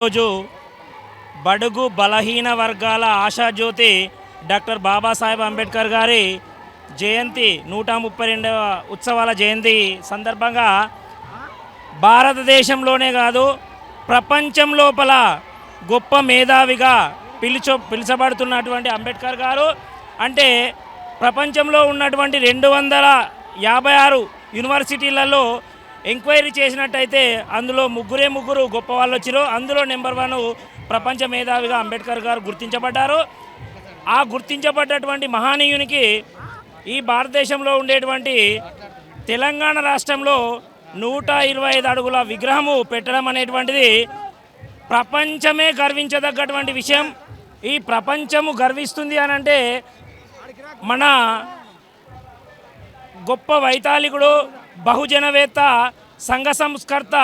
రోజు బడుగు బలహీన వర్గాల ఆశాజ్యోతి డాక్టర్ బాబాసాహెబ్ అంబేద్కర్ గారి జయంతి 132వ ఉత్సవాల జయంతి సందర్భంగా భారతదేశంలోనే కాదు ప్రపంచం లోపల గొప్ప మేధావిగా పిలుచబడుతున్నటువంటి అంబేద్కర్ గారు అంటే ప్రపంచంలో ఉన్నటువంటి 256 యూనివర్సిటీలలో ఎంక్వైరీ చేసినట్టయితే అందులో ముగ్గురు గొప్ప వాళ్ళు వచ్చారు. అందులో నెంబర్ 1 ప్రపంచ మేధావిగా అంబేద్కర్ గారు గుర్తించబడ్డారు. ఆ గుర్తించబడ్డటువంటి మహనీయునికి ఈ భారతదేశంలో ఉండేటువంటి తెలంగాణ రాష్ట్రంలో 125 అడుగుల విగ్రహము పెట్టడం అనేటువంటిది ప్రపంచమే గర్వించదగ్గటువంటి విషయం. ఈ ప్రపంచము గర్విస్తుంది అని అంటే మన గొప్ప వైతాళికుడు, బహుజనవేత్త, సంఘ సంస్కర్త,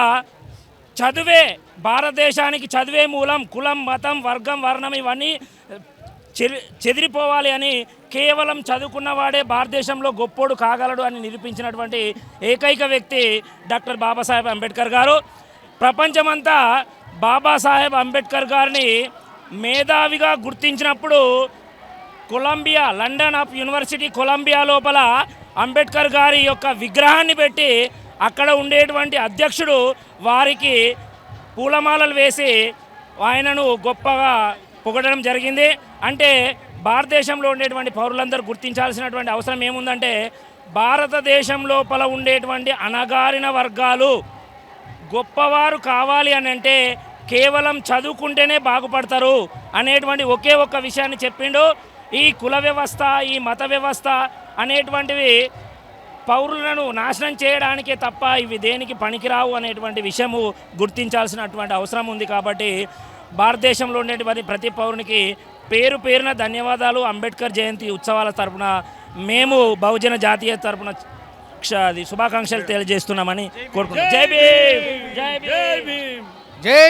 చదువే భారతదేశానికి చదువే మూలం, కులం మతం వర్గం వర్ణం ఇవన్నీ చెదిరిపోవాలి అని కేవలం చదువుకున్నవాడే భారతదేశంలో గొప్పోడు కాగలడు అని నిరూపించినటువంటి ఏకైక వ్యక్తి డాక్టర్ బాబాసాహెబ్ అంబేద్కర్ గారు. ప్రపంచమంతా బాబాసాహెబ్ అంబేద్కర్ గారిని మేధావిగా గుర్తించినప్పుడు Columbia, London of university Columbia లోపల అంబేద్కర్ గారి యొక్క విగ్రహాన్ని పెట్టి అక్కడ ఉండేటువంటి అధ్యక్షుడు వారికి పూలమాలలు వేసి ఆయనను గొప్పగా పొగడడం జరిగింది. అంటే భారతదేశంలో ఉండేటువంటి పౌరులందరూ గుర్తించాల్సినటువంటి అవసరం ఏముందంటే భారతదేశం లోపల ఉండేటువంటి అణగారిన వర్గాలు గొప్పవారు కావాలి అని అంటే కేవలం చదువుకుంటేనే బాగుపడతారు అనేటువంటి ఒకే ఒక్క విషయాన్ని చెప్పిండు. ఈ కుల వ్యవస్థ, ఈ మత వ్యవస్థ అనేటువంటివి పౌరులను నాశనం చేయడానికే తప్ప ఇవి దేనికి పనికిరావు అనేటువంటి విషయము గుర్తించాల్సినటువంటి అవసరం ఉంది. కాబట్టి భారతదేశంలో ఉండేటువంటి ప్రతి పౌరునికి పేరు పేరున ధన్యవాదాలు. అంబేద్కర్ జయంతి ఉత్సవాల తరపున మేము బహుజన జాతీయ తరపున శుభాకాంక్షలు తెలియజేస్తున్నామని కోరుకుంటున్నాం. జై భీమ్, జై భీమ్, జై